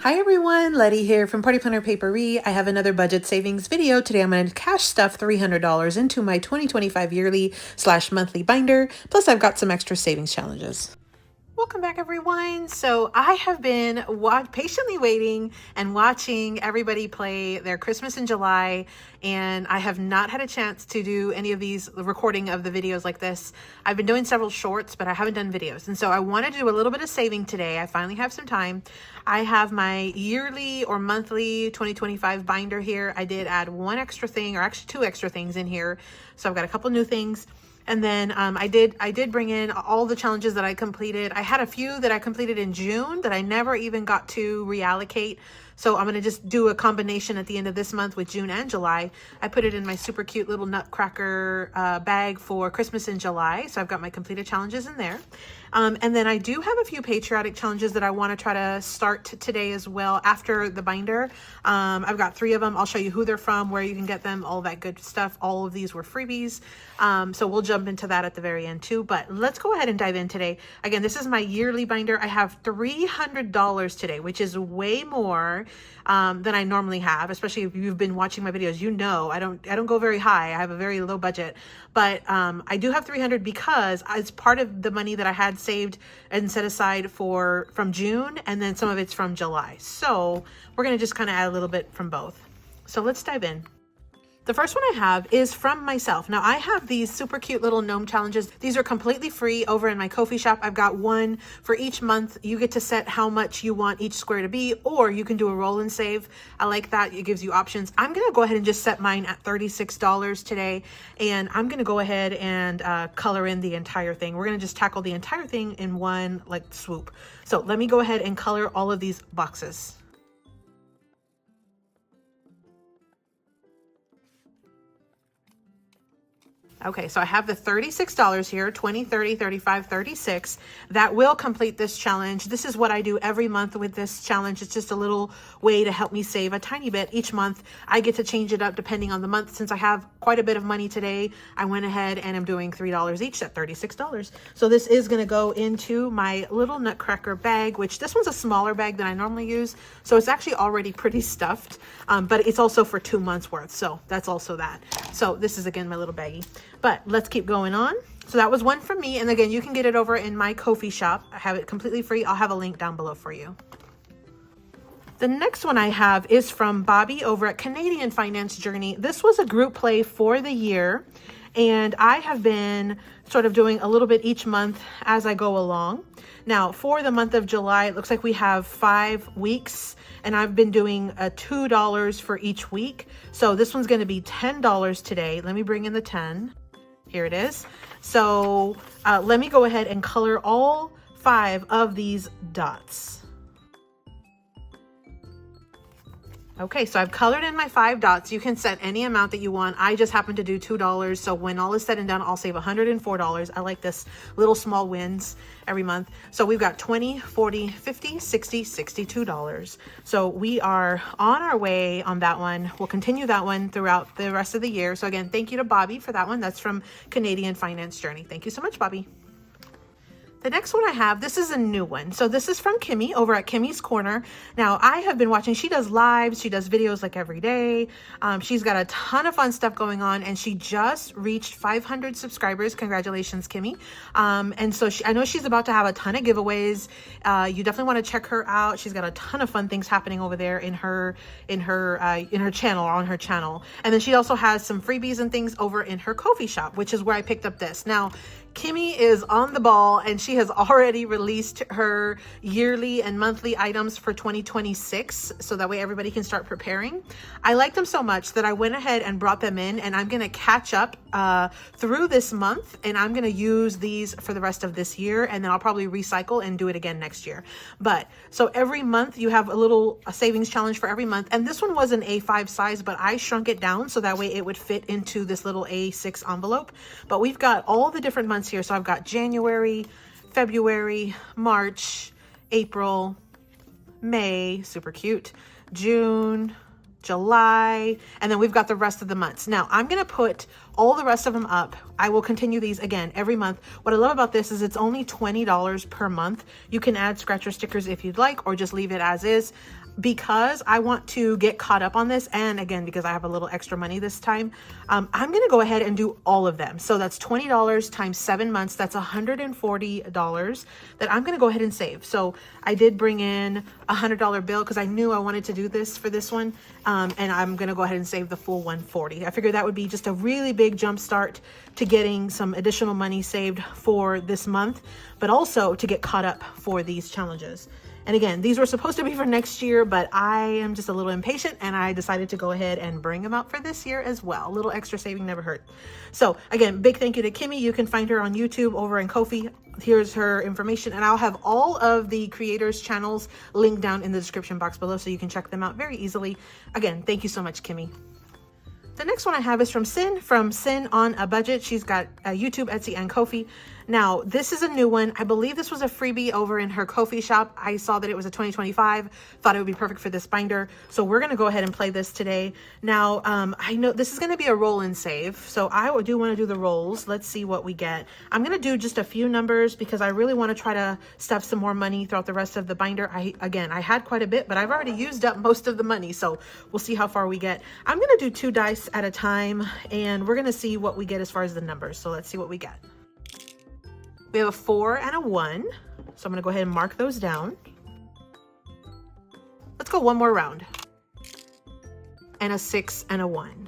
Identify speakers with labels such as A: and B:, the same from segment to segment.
A: Hi everyone, Letty here from Party Planner Paperie. I have another budget savings video. Today I'm going to cash stuff $300 into my 2025 yearly/monthly binder. Plus I've got some extra savings challenges. Welcome back everyone. So I have been patiently waiting and watching everybody play their Christmas in July, and I have not had a chance to do any of these recording of the videos like this. I've been doing several shorts, but I haven't done videos. And so I wanted to do a little bit of saving today. I finally have some time. I have my yearly or monthly 2025 binder here. I did add one extra thing, or actually two extra things in here. So I've got a couple new things. And then I did bring in all the challenges that I completed. I had a few that I completed in June that I never even got to reallocate. So I'm going to just do a combination at the end of this month with June and July. I put it in my super cute little nutcracker bag for Christmas in July. So I've got my completed challenges in there. And then I do have a few patriotic challenges that I want to try to start today as well after the binder. I've got 3 of them. I'll show you who they're from, where you can get them, all that good stuff. All of these were freebies. So we'll jump into that at the very end too. But let's go ahead and dive in today. Again, this is my yearly binder. I have $300 today, which is way more than I normally have, especially if you've been watching my videos. You know, I don't go very high. I have a very low budget, but I do have 300 because it's part of the money that I had saved and set aside from June, and then some of it's from July. So we're going to just kind of add a little bit from both. So let's dive in. The first one I have is from myself. Now I have these super cute little gnome challenges. These are completely free over in my Ko-fi shop. I've got one for each month. You get to set how much you want each square to be, or you can do a Rollin Save. I like that. It gives you options. I'm going to go ahead and just set mine at $36 today. And I'm going to go ahead and color in the entire thing. We're going to just tackle the entire thing in one swoop. So let me go ahead and color all of these boxes. Okay, so I have the $36 here, 20, 30, 35, 36. That will complete this challenge. This is what I do every month with this challenge. It's just a little way to help me save a tiny bit each month. I get to change it up depending on the month. Since I have quite a bit of money today, I went ahead and I'm doing $3 each at $36. So this is gonna go into my little nutcracker bag, which this one's a smaller bag than I normally use. So it's actually already pretty stuffed, but it's also for 2 months worth. So that's also that. So this is again, my little baggie. But let's keep going on. So that was one from me. And again, you can get it over in my Ko-fi shop. I have it completely free. I'll have a link down below for you. The next one I have is from Bobby over at CanadianFinaceJourney. This was a group play for the year. And I have been sort of doing a little bit each month as I go along. Now, for the month of July, it looks like we have 5 weeks, and I've been doing $2 for each week. So this one's going to be $10 today. Let me bring in the 10. Here it is. So let me go ahead and color all 5 of these dots. Okay, so I've colored in my 5 dots. You can set any amount that you want. I just happen to do $2. So when all is said and done, I'll save $104. I like this little small wins every month. So we've got 20, 40, 50, 60, $62. So we are on our way on that one. We'll continue that one throughout the rest of the year. So again, thank you to Bobby for that one. That's from CanadianFinaceJourney. Thank you so much, Bobby. The next one I have, this is a new one. So this is from Kimmy over at KimmisKorner. Now I have been watching, she does lives, she does videos like every day. She's got a ton of fun stuff going on, and she just reached 500 subscribers. Congratulations, Kimmy. And so I know she's about to have a ton of giveaways. You definitely want to check her out. She's got a ton of fun things happening over there in her channel, or on her channel. And then she also has some freebies and things over in her Ko-fi shop, which is where I picked up this. Now, Kimmy is on the ball, and she has already released her yearly and monthly items for 2026, so that way everybody can start preparing. I like them so much that I went ahead and brought them in, and I'm going to catch up through this month, and I'm going to use these for the rest of this year, and then I'll probably recycle and do it again next year. But so every month you have a savings challenge for every month, and this one was an A5 size, but I shrunk it down so that way it would fit into this little A6 envelope. But we've got all the different months here. So I've got January, February, March, April, May, super cute, June, July, and then we've got the rest of the months. Now I'm going to put all the rest of them up. I will continue these again every month. What I love about this is it's only $20 per month. You can add scratcher stickers if you'd like, or just leave it as is. because I want to get caught up on this, and again, because I have a little extra money this time, I'm going to go ahead and do all of them. So that's $20 times 7 months. That's $140 that I'm going to go ahead and save. So I did bring in a $100 bill because I knew I wanted to do this for this one. And I'm going to go ahead and save the full $140. I figured that would be just a really big jump start to getting some additional money saved for this month, but also to get caught up for these challenges. And again, these were supposed to be for next year, but I am just a little impatient and I decided to go ahead and bring them out for this year as well. A little extra saving never hurt. So again, big thank you to Kimmy. You can find her on YouTube over in Ko-fi. Here's her information, and I'll have all of the creators' channels linked down in the description box below so you can check them out very easily. Again, thank you so much, Kimmy. The next one I have is from CinOnABudget. She's got YouTube, Etsy, and Ko-fi. Now, this is a new one. I believe this was a freebie over in her Ko-fi shop. I saw that it was a 2025, thought it would be perfect for this binder. So we're going to go ahead and play this today. Now, I know this is going to be a Rollin Save, so I do want to do the rolls. Let's see what we get. I'm going to do just a few numbers because I really want to try to stuff some more money throughout the rest of the binder. Again, I had quite a bit, but I've already used up most of the money, so we'll see how far we get. I'm going to do 2 dice at a time, and we're going to see what we get as far as the numbers. So let's see what we get. We have a 4 and a 1. So I'm going to go ahead and mark those down. Let's go one more round. And a 6 and a 1.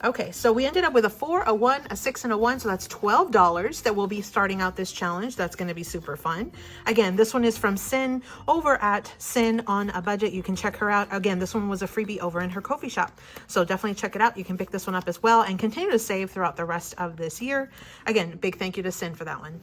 A: Okay, so we ended up with a 4, a 1, a 6, and a 1. So that's $12 that will be starting out this challenge. That's going to be super fun. Again, this one is from Cin over at CinOnABudget. You can check her out. Again, this one was a freebie over in her Ko-fi shop. So definitely check it out. You can pick this one up as well and continue to save throughout the rest of this year. Again, big thank you to Cin for that one.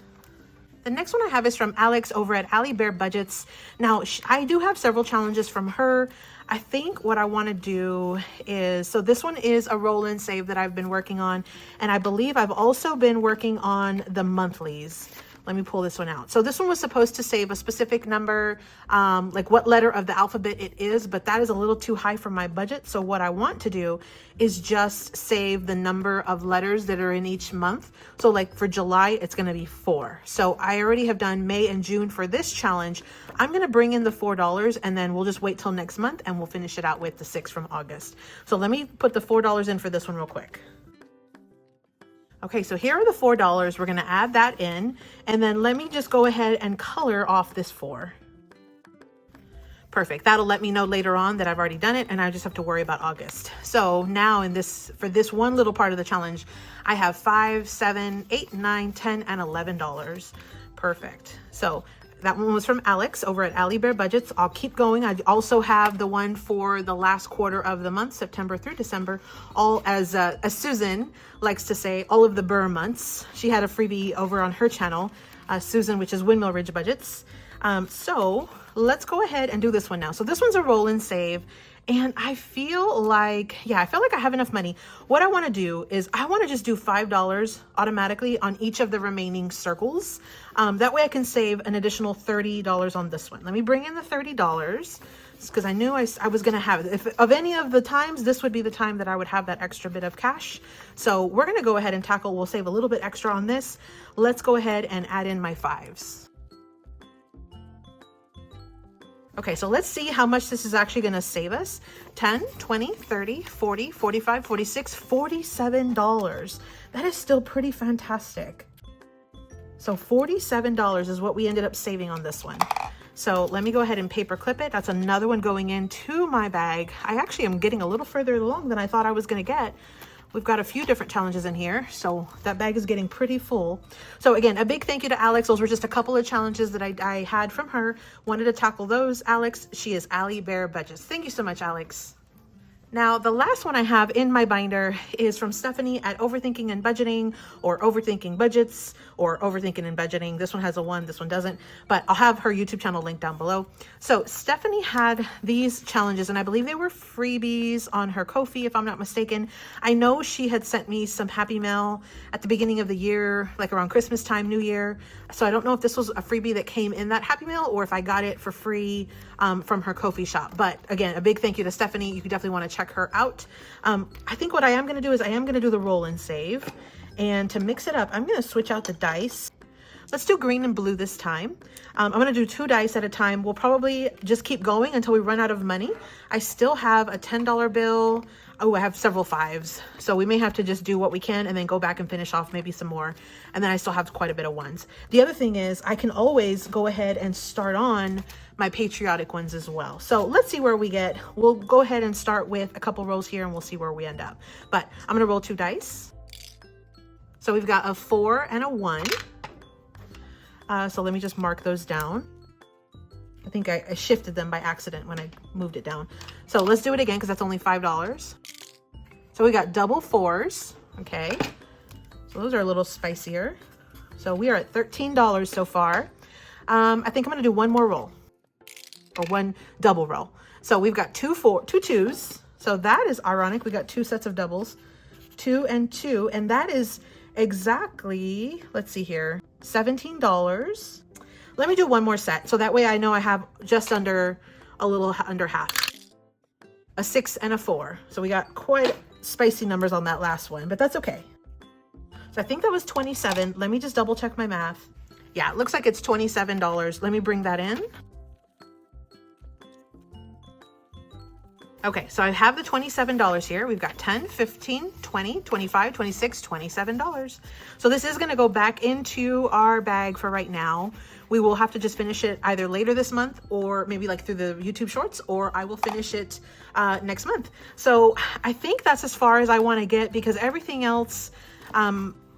A: The next one I have is from Alex over at Alibear Budgets. Now, I do have several challenges from her. I think what I want to do is, so this one is a Rollin Save that I've been working on, and I believe I've also been working on the monthlies. Let me pull this one out. So this one was supposed to save a specific number, like what letter of the alphabet it is, but that is a little too high for my budget. So what I want to do is just save the number of letters that are in each month. So like for July, it's going to be 4. So I already have done May and June for this challenge. I'm going to bring in the $4 and then we'll just wait till next month and we'll finish it out with the 6 from August. So let me put the $4 in for this one real quick. Okay, so here are the $4. We're going to add that in, and then let me just go ahead and color off this 4. Perfect. That'll let me know later on that I've already done it, and I just have to worry about August. So now for this one little part of the challenge, I have $5, $7, $8, $9, $10, and $11. Perfect. So that one was from Alex over at Alibear Budgets. I'll keep going. I also have the one for the last quarter of the month, September through December, all as Susan likes to say, all of the Burr months. She had a freebie over on her channel, Susan, which is WindmillRidgeBudgets. So let's go ahead and do this one now. So this one's a Rollin Save. And I feel like, I have enough money. What I want to do is I want to just do $5 automatically on each of the remaining circles. That way I can save an additional $30 on this one. Let me bring in the $30 because I knew I was going to have it. If of any of the times, this would be the time that I would have that extra bit of cash. So we're going to go ahead and we'll save a little bit extra on this. Let's go ahead and add in my 5s. Okay, so let's see how much this is actually going to save us. 10, 20, 30, 40, 45, 46, $47. That is still pretty fantastic. So $47 is what we ended up saving on this one. So let me go ahead and paper clip it. That's another one going into my bag. I actually am getting a little further along than I thought I was going to get. We've got a few different challenges in here, so that bag is getting pretty full. So again, a big thank you to Alex. Those were just a couple of challenges that I had from her. Wanted to tackle those. Alex, she is Alibear Budgets. Thank you so much, Alex. Now, the last one I have in my binder is from Stephanie at Overthinking and Budgeting, or Overthinking Budgets, or Overthinking and Budgeting. This one has a 1, this one doesn't, but I'll have her YouTube channel linked down below. So Stephanie had these challenges, and I believe they were freebies on her Ko-fi, if I'm not mistaken. I know she had sent me some happy mail at the beginning of the year, like around Christmas time, New Year. So I don't know if this was a freebie that came in that happy mail or if I got it for free from her Ko-fi shop. But again, a big thank you to Stephanie. You definitely want to check her out. I think what I am going to do is I am going to do the Rollin Save, and to mix it up, I'm going to switch out the dice. Let's do green and blue this time. I'm going to do 2 dice at a time. We'll probably just keep going until we run out of money. I still have a $10 bill. Oh, I have several 5s. So we may have to just do what we can and then go back and finish off maybe some more. And then I still have quite a bit of 1s. The other thing is I can always go ahead and start on my patriotic ones as well. So let's see where we get. We'll go ahead and start with a couple rolls here and we'll see where we end up. But I'm going to roll 2 dice. So we've got a 4 and a 1. So let me just mark those down. I think I shifted them by accident when I moved it down. So let's do it again because that's only $5. So we got double 4s. Okay. So those are a little spicier. So we are at $13 so far. I think I'm going to do one more roll, or one double roll. So we've got two 2s. So that is ironic. We got 2 sets of doubles, 2 and 2. And that is exactly, let's see here, $17. Let me do one more set. So that way I know I have just under, a little under half. A 6 and a 4. So we got quite spicy numbers on that last one, but that's okay. So I think that was 27. Let me just double check my math. Yeah, it looks like it's $27. Let me bring that in. Okay, so I have the $27 here. We've got 10, 15, 20, 25, 26, $27. So this is going to go back into our bag for right now. We will have to just finish it either later this month or maybe like through the YouTube shorts, or I will finish it next month. So I think that's as far as I want to get, because everything else,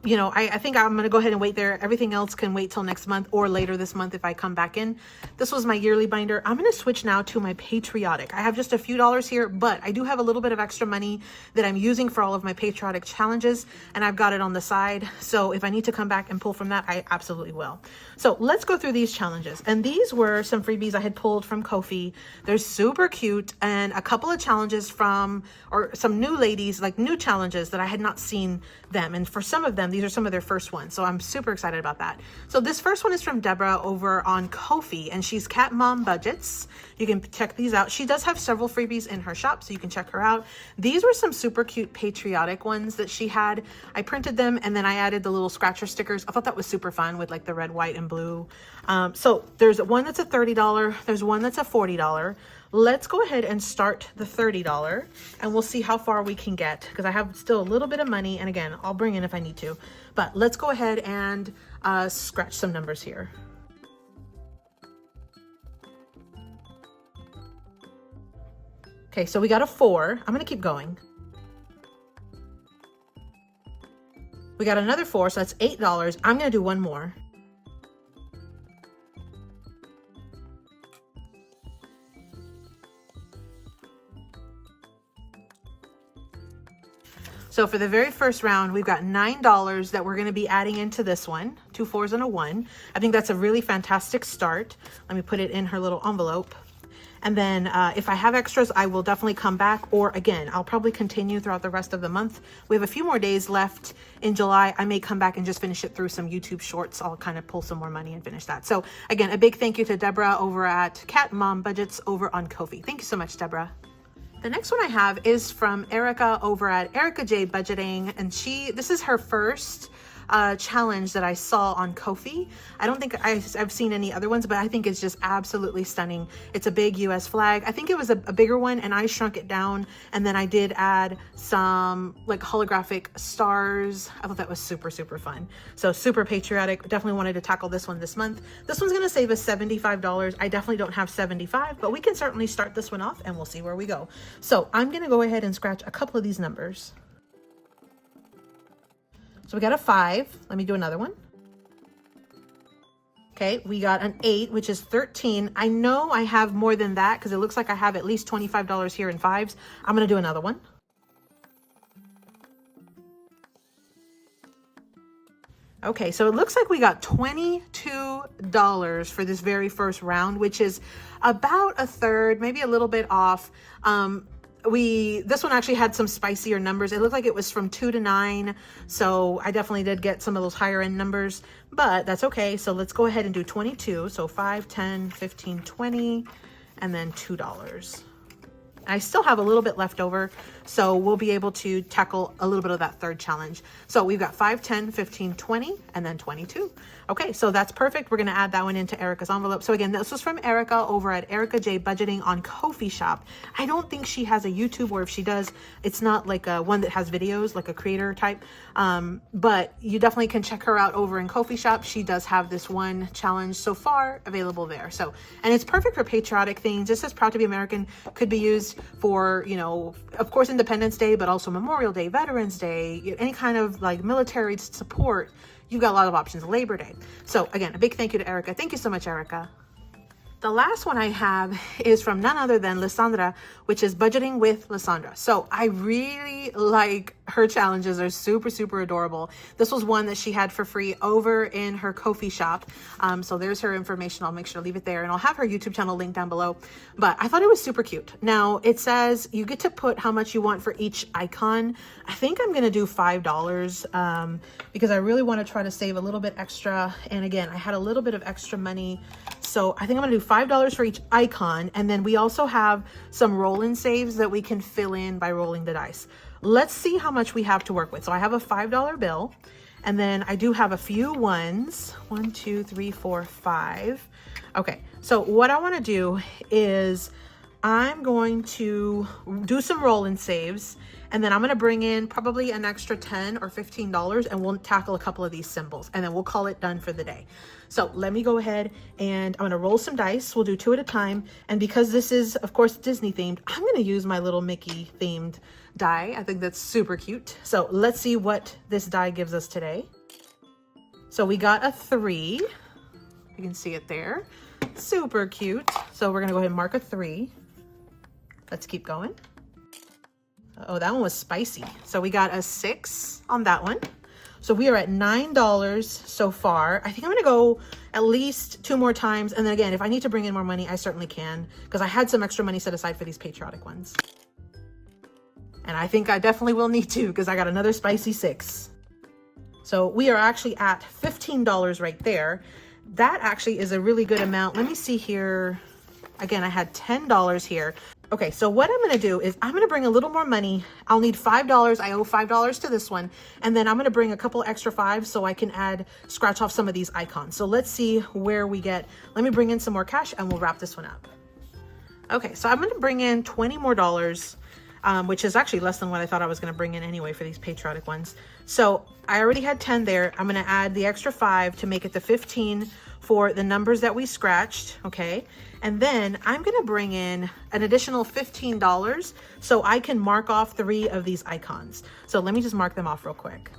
A: you know, I think I'm going to go ahead and wait there. Everything else can wait till next month or later this month if I come back in. This was my yearly binder. I'm going to switch now to my patriotic. I have just a few dollars here, but I do have a little bit of extra money that I'm using for all of my patriotic challenges, and I've got it on the side. So if I need to come back and pull from that, I absolutely will. So let's go through these challenges. And these were some freebies I had pulled from Ko-fi. They're super cute, and a couple of challenges from, or some new ladies, like new challenges that I had not seen them. And for some of them, these are some of their first ones. So I'm super excited about that. So this first one is from Deborah over on Ko-fi, and she's Cat Mom Budgets. You can check these out. She does have several freebies in her shop, so you can check her out. These were some super cute patriotic ones that she had. I printed them and then I added the little scratcher stickers. I thought that was super fun with like the red, white, and blue. So there's one that's a $30. There's one that's a $40. Let's go ahead and start the $30 and we'll see how far we can get, because I have still a little bit of money. And again, I'll bring in if I need to, but let's go ahead and scratch some numbers here. Okay, so we got a 4. I'm going to keep going. We got another 4, so that's $8. I'm going to do one more. So for the very first round, we've got $9 that we're going to be adding into this one. 2 4s and a 1. I think that's a really fantastic start. Let me put it in her little envelope. And then if I have extras, I will definitely come back. Or again, I'll probably continue throughout the rest of the month. We have a few more days left in July. I may come back and just finish it through some YouTube shorts. I'll kind of pull some more money and finish that. So again, a big thank you to Deborah over at Cat Mom Budgets over on Ko-fi. Thank you so much, Deborah. The next one I have is from Erica over at Erica J Budgeting, and this is her first challenge that I saw on Ko-fi. I don't think I've seen any other ones, but I think it's just absolutely stunning. It's a big US flag. I think it was a bigger one, and I shrunk it down, and then I did add some like holographic stars. I thought that was super, super fun. So super patriotic. Definitely wanted to tackle this one this month. This one's going to save us $75. I definitely don't have 75, but we can certainly start this one off and we'll see where we go. So I'm going to go ahead and scratch a couple of these numbers. So we got a 5. Let me do another one. Okay, we got an 8, which is 13. I know I have more than that because it looks like I have at least $25 here in 5s. I'm going to do another one. Okay, so it looks like we got $22 for this very first round, which is about a third, maybe a little bit off. This one actually had some spicier numbers. It looked like it was from 2 to 9. So I definitely did get some of those higher end numbers, but that's okay. So let's go ahead and do 22. So 5, 10, 15, 20, and then $2. I still have a little bit left over, so we'll be able to tackle a little bit of that third challenge. So we've got 5, 10, 15, 20, and then 22. Okay, so that's perfect. We're gonna add that one into Erica's envelope. So again, this was from Erica over at Erica J Budgeting on Ko-fi Shop. I don't think she has a YouTube, or if she does, it's not like a one that has videos, like a creator type. But you definitely can check her out over in Ko-fi Shop. She does have this one challenge so far available there. So, and it's perfect for patriotic things. Just as Proud to be American could be used for, you know, of course, Independence Day, but also Memorial Day, Veterans Day, any kind of like military support. You've got a lot of options, Labor Day. So again, a big thank you to Erica. Thank you so much, Erica. The last one I have is from none other than Lisandra, which is Budgeting with Lisandra. So I really like her challenges. They're super, super adorable. This was one that she had for free over in her Ko-fi Shop. So there's her information. I'll make sure to leave it there, and I'll have her YouTube channel linked down below. But I thought it was super cute. Now it says you get to put how much you want for each icon. I think I'm going to do $5 because I really want to try to save a little bit extra. And again, I had a little bit of extra money. So I think I'm going to do $5 for each icon. And then we also have some Rollin Saves that we can fill in by rolling the dice. Let's see how much we have to work with. So I have a $5 bill, and then I do have a few ones. 1, 2, 3, 4, 5. Okay. So what I want to do is I'm going to do some Rollin Saves, and then I'm going to bring in probably an extra $10 or $15, and we'll tackle a couple of these symbols, and then we'll call it done for the day. So let me go ahead and I'm going to roll some dice. We'll do 2 at a time. And because this is, of course, Disney themed, I'm going to use my little Mickey themed die. I think that's super cute. So let's see what this die gives us today. So we got a 3. You can see it there. Super cute. So we're going to go ahead and mark a 3. Let's keep going. Oh, that one was spicy. So we got a 6 on that one. So we are at $9 so far. I think I'm going to go at least 2 more times. And then again, if I need to bring in more money, I certainly can, because I had some extra money set aside for these patriotic ones. And I think I definitely will need to, because I got another spicy 6. So we are actually at $15 right there. That actually is a really good amount. Let me see here. Again, I had $10 here. Okay, so what I'm going to do is I'm going to bring a little more money. I'll need $5. I owe $5 to this one. And then I'm going to bring a couple extra 5s so I can scratch off some of these icons. So let's see where we get. Let me bring in some more cash and we'll wrap this one up. Okay, so I'm going to bring in $20 more, which is actually less than what I thought I was going to bring in anyway for these patriotic ones. So I already had 10 there. I'm going to add the extra 5 to make it the 15 for the numbers that we scratched. Okay. And then I'm going to bring in an additional $15 so I can mark off 3 of these icons. So let me just mark them off real quick.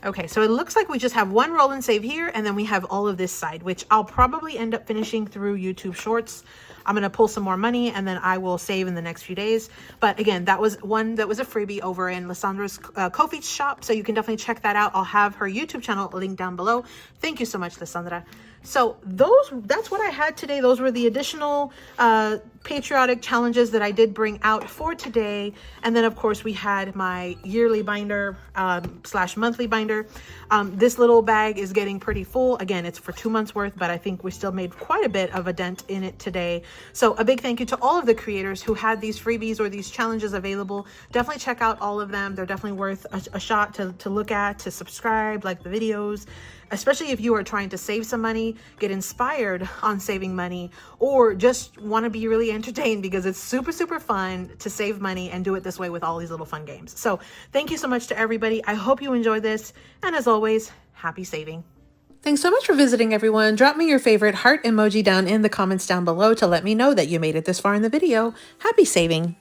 A: Okay, so it looks like we just have one Rollin Save here, and then we have all of this side, which I'll probably end up finishing through YouTube Shorts. I'm going to pull some more money, and then I will save in the next few days. But again, that was one that was a freebie over in Lisandra's Ko-fi Shop, so you can definitely check that out. I'll have her YouTube channel linked down below. Thank you so much, Lisandra. So that's what I had today. Those were the additional patriotic challenges that I did bring out for today. And then of course we had my yearly binder slash monthly binder. This little bag is getting pretty full. Again, it's for 2 months worth, but I think we still made quite a bit of a dent in it today. So a big thank you to all of the creators who had these freebies or these challenges available. Definitely check out all of them. They're definitely worth a shot to look at, to subscribe, like the videos. Especially if you are trying to save some money, get inspired on saving money, or just want to be really entertained because it's super, super fun to save money and do it this way with all these little fun games. So thank you so much to everybody. I hope you enjoyed this. And as always, happy saving.
B: Thanks so much for visiting, everyone. Drop me your favorite heart emoji down in the comments down below to let me know that you made it this far in the video. Happy saving.